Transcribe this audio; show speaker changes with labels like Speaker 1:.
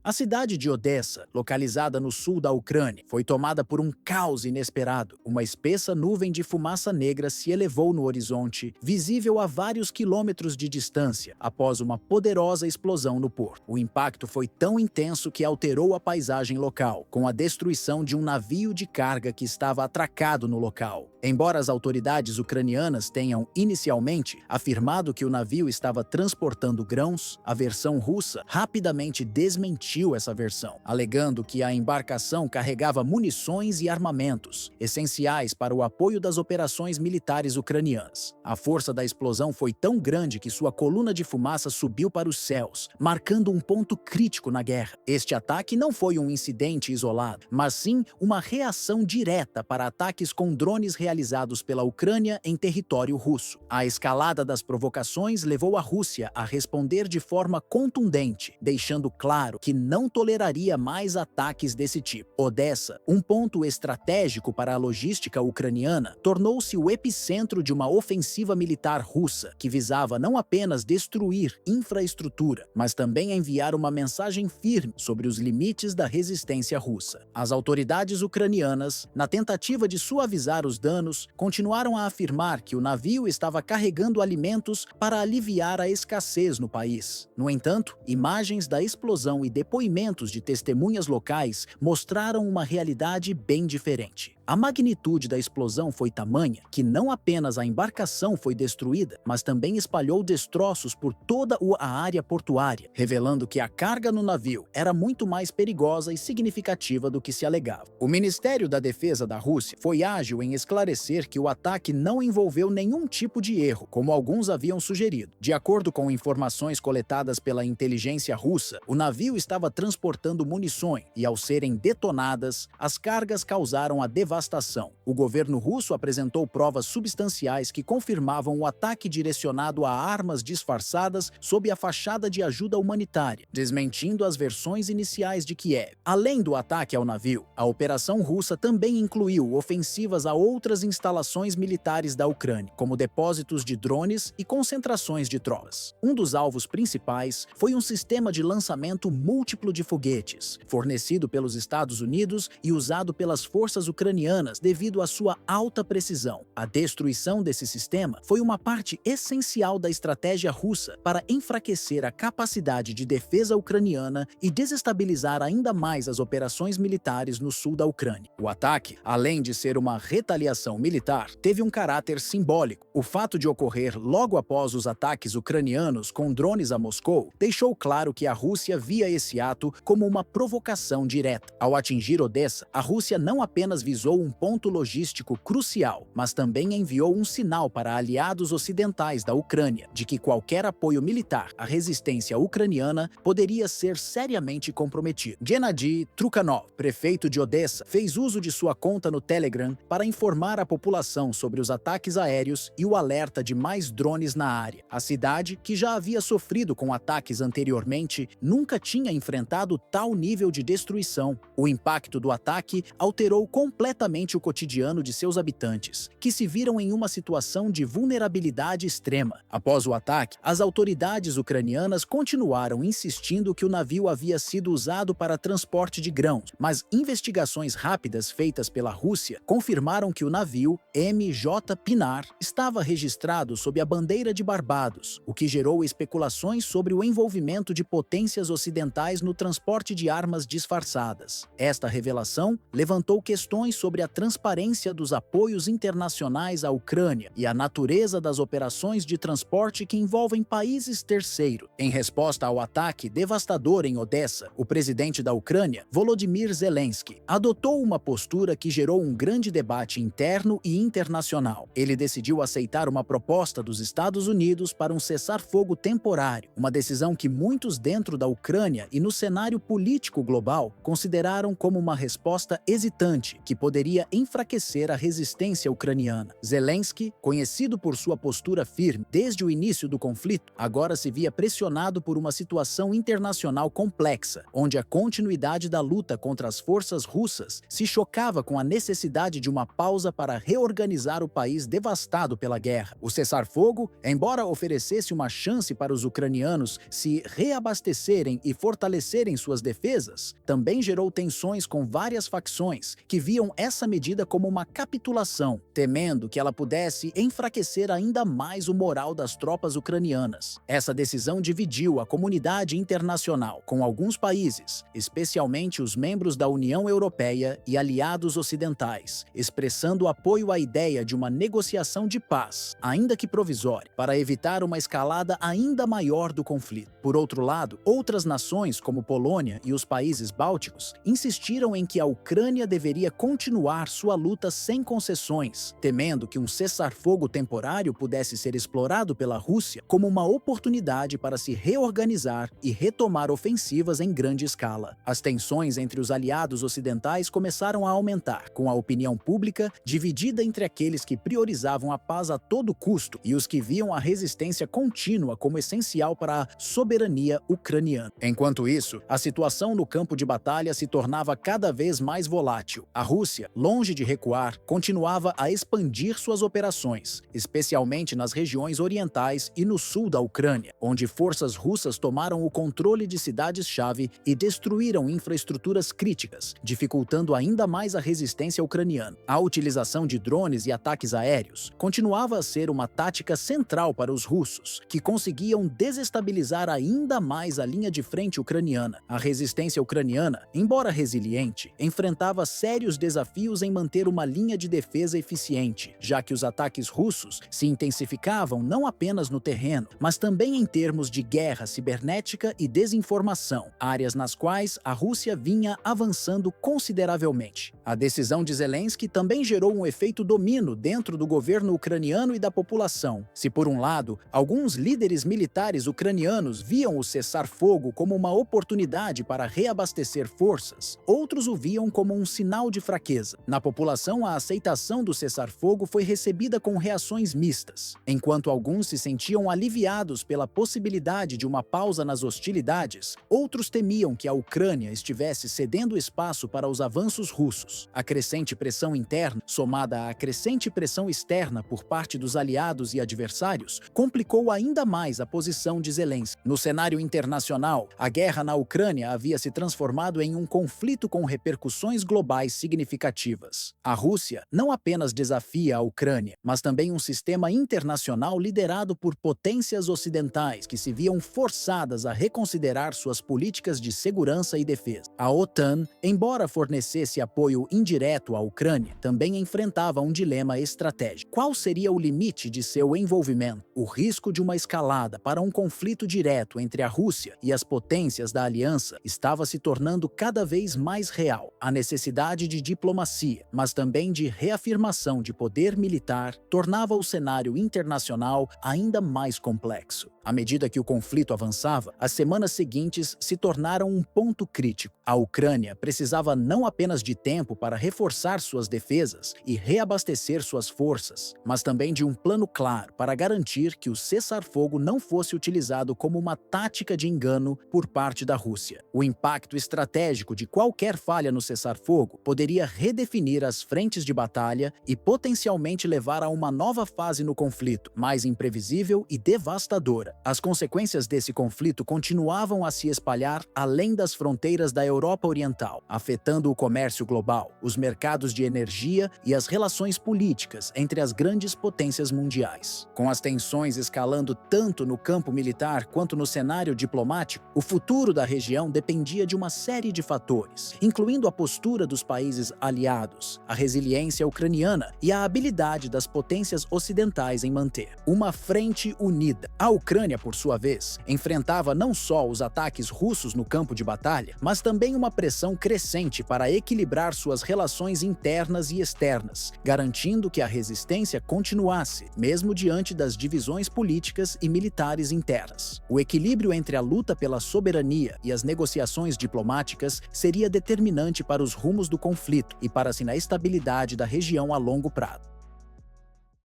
Speaker 1: A cidade de Odessa, localizada no sul da Ucrânia, foi tomada por um caos inesperado. Uma espessa nuvem de fumaça negra se elevou no horizonte, visível a vários quilômetros de distância, após uma poderosa explosão no porto. O impacto foi tão intenso que alterou a paisagem local, com a destruição de um navio de carga que estava atracado no local. Embora as autoridades ucranianas tenham, inicialmente, afirmado que o navio estava transportando grãos, a versão russa rapidamente desmentiu essa versão, alegando que a embarcação carregava munições e armamentos, essenciais para o apoio das operações militares ucranianas. A força da explosão foi tão grande que sua coluna de fumaça subiu para os céus, marcando um ponto crítico na guerra. Este ataque não foi um incidente isolado, mas sim uma reação direta para ataques com drones realizados pela Ucrânia em território russo. A escalada das provocações levou a Rússia a responder de forma contundente, deixando claro que não toleraria mais ataques desse tipo. Odessa, um ponto estratégico para a logística ucraniana, tornou-se o epicentro de uma ofensiva militar russa que visava não apenas destruir infraestrutura, mas também enviar uma mensagem firme sobre os limites da resistência russa. As autoridades ucranianas, na tentativa de suavizar os danos, continuaram a afirmar que o navio estava carregando alimentos para aliviar a escassez no país. No entanto, imagens da explosão e depoimentos de testemunhas locais mostraram uma realidade bem diferente. A magnitude da explosão foi tamanha que não apenas a embarcação foi destruída, mas também espalhou destroços por toda a área portuária, revelando que a carga no navio era muito mais perigosa e significativa do que se alegava. O Ministério da Defesa da Rússia foi ágil em esclarecer que o ataque não envolveu nenhum tipo de erro, como alguns haviam sugerido. De acordo com informações coletadas pela inteligência russa, o navio estava transportando munições e, ao serem detonadas, as cargas causaram a devastação. O governo russo apresentou provas substanciais que confirmavam o ataque direcionado a armas disfarçadas sob a fachada de ajuda humanitária, desmentindo as versões iniciais de Kiev. Além do ataque ao navio, a operação russa também incluiu ofensivas a outras instalações militares da Ucrânia, como depósitos de drones e concentrações de tropas. Um dos alvos principais foi um sistema de lançamento múltiplo de foguetes, fornecido pelos Estados Unidos e usado pelas forças ucranianas devido à sua alta precisão. A destruição desse sistema foi uma parte essencial da estratégia russa para enfraquecer a capacidade de defesa ucraniana e desestabilizar ainda mais as operações militares no sul da Ucrânia. O ataque, além de ser uma retaliação militar, teve um caráter simbólico. O fato de ocorrer logo após os ataques ucranianos com drones a Moscou deixou claro que a Rússia via esse ato como uma provocação direta. Ao atingir Odessa, a Rússia não apenas visou um ponto logístico crucial, mas também enviou um sinal para aliados ocidentais da Ucrânia de que qualquer apoio militar à resistência ucraniana poderia ser seriamente comprometido. Gennady Trukhanov, prefeito de Odessa, fez uso de sua conta no Telegram para informar a população sobre os ataques aéreos e o alerta de mais drones na área. A cidade, que já havia sofrido com ataques anteriormente, nunca tinha enfrentado tal nível de destruição. O impacto do ataque alterou completamente o cotidiano de seus habitantes, que se viram em uma situação de vulnerabilidade extrema. Após o ataque, as autoridades ucranianas continuaram insistindo que o navio havia sido usado para transporte de grãos, mas investigações rápidas feitas pela Rússia confirmaram que o navio MJ Pinar estava registrado sob a bandeira de Barbados, o que gerou especulações sobre o envolvimento de potências ocidentais no transporte de armas disfarçadas. Esta revelação levantou questões sobre a transparência dos apoios internacionais à Ucrânia e a natureza das operações de transporte que envolvem países terceiros. Em resposta ao ataque devastador em Odessa, o presidente da Ucrânia, Volodymyr Zelensky, adotou uma postura que gerou um grande debate interno e internacional. Ele decidiu aceitar uma proposta dos Estados Unidos para um cessar-fogo temporário, uma decisão que muitos dentro da Ucrânia e no cenário político global consideraram como uma resposta hesitante que poderia enfraquecer a resistência ucraniana. Zelensky, conhecido por sua postura firme desde o início do conflito, agora se via pressionado por uma situação internacional complexa, onde a continuidade da luta contra as forças russas se chocava com a necessidade de uma pausa para reorganizar o país devastado pela guerra. O cessar-fogo, embora oferecesse uma chance para os ucranianos se reabastecerem e fortalecerem fortalecerem suas defesas, também gerou tensões com várias facções que viam essa medida como uma capitulação, temendo que ela pudesse enfraquecer ainda mais o moral das tropas ucranianas. Essa decisão dividiu a comunidade internacional, com alguns países, especialmente os membros da União Europeia e aliados ocidentais, expressando apoio à ideia de uma negociação de paz, ainda que provisória, para evitar uma escalada ainda maior do conflito. Por outro lado, outras nações, como Polônia e os países bálticos, insistiram em que a Ucrânia deveria continuar sua luta sem concessões, temendo que um cessar-fogo temporário pudesse ser explorado pela Rússia como uma oportunidade para se reorganizar e retomar ofensivas em grande escala. As tensões entre os aliados ocidentais começaram a aumentar, com a opinião pública dividida entre aqueles que priorizavam a paz a todo custo e os que viam a resistência contínua como essencial para a soberania ucraniana. Enquanto isso, a situação no campo de batalha se tornava cada vez mais volátil. A Rússia, longe de recuar, continuava a expandir suas operações, especialmente nas regiões orientais e no sul da Ucrânia, onde forças russas tomaram o controle de cidades-chave e destruíram infraestruturas críticas, dificultando ainda mais a resistência ucraniana. A utilização de drones e ataques aéreos continuava a ser uma tática central para os russos, que conseguiam desestabilizar ainda mais a linha de frente ucraniana. A resistência ucraniana, embora resiliente, enfrentava sérios desafios em manter uma linha de defesa eficiente, já que os ataques russos se intensificavam não apenas no terreno, mas também em termos de guerra cibernética e desinformação, áreas nas quais a Rússia vinha avançando consideravelmente. A decisão de Zelensky também gerou um efeito domínio dentro do governo ucraniano e da população. Se, por um lado, alguns líderes militares ucranianos viam o cessar-fogo como uma oportunidade para reabastecer forças, outros o viam como um sinal de fraqueza. Na população, a aceitação do cessar-fogo foi recebida com reações mistas. Enquanto alguns se sentiam aliviados pela possibilidade de uma pausa nas hostilidades, outros temiam que a Ucrânia estivesse cedendo espaço para os avanços russos. A crescente pressão interna, somada à crescente pressão externa por parte dos aliados e adversários, complicou ainda mais a posição de Zelensky. No cenário internacional, a guerra na Ucrânia havia se transformado em um conflito com repercussões globais significativas. A Rússia não apenas desafia a Ucrânia, mas também um sistema internacional liderado por potências ocidentais que se viam forçadas a reconsiderar suas políticas de segurança e defesa. A OTAN, embora fornecesse apoio indireto à Ucrânia, também enfrentava um dilema estratégico. Qual seria o limite de seu envolvimento? O risco de uma escalada para um conflito direto entre a Rússia e as potências da aliança estava se tornando cada vez mais real. A necessidade de diplomacia, mas também de reafirmação de poder militar, tornava o cenário internacional ainda mais complexo. À medida que o conflito avançava, as semanas seguintes se tornaram um ponto crítico. A Ucrânia precisava não apenas de tempo para reforçar suas defesas e reabastecer suas forças, mas também de um plano claro para garantir que o cessar-fogo não fosse utilizado como uma tática de engano por parte da Rússia. O impacto estratégico de qualquer falha no cessar-fogo poderia redefinir as frentes de batalha e potencialmente levar a uma nova fase no conflito, mais imprevisível e devastadora. As consequências desse conflito continuavam a se espalhar além das fronteiras da Europa Oriental, afetando o comércio global, os mercados de energia e as relações políticas entre as grandes potências mundiais. Com as tensões escalando tanto no campo militar quanto no cenário diplomático, o futuro da região dependia de uma série de fatores, incluindo a postura dos países aliados, a resiliência ucraniana e a habilidade das potências ocidentais em manter uma frente unida. A Ucrânia, por sua vez, enfrentava não só os ataques russos no campo de batalha, mas também uma pressão crescente para equilibrar suas relações internas e externas, garantindo que a resistência continuasse, mesmo diante das divisões políticas e militares internas. O equilíbrio entre a luta pela soberania e as negociações diplomáticas seria determinante para os rumos do conflito e para a estabilidade da região a longo prazo.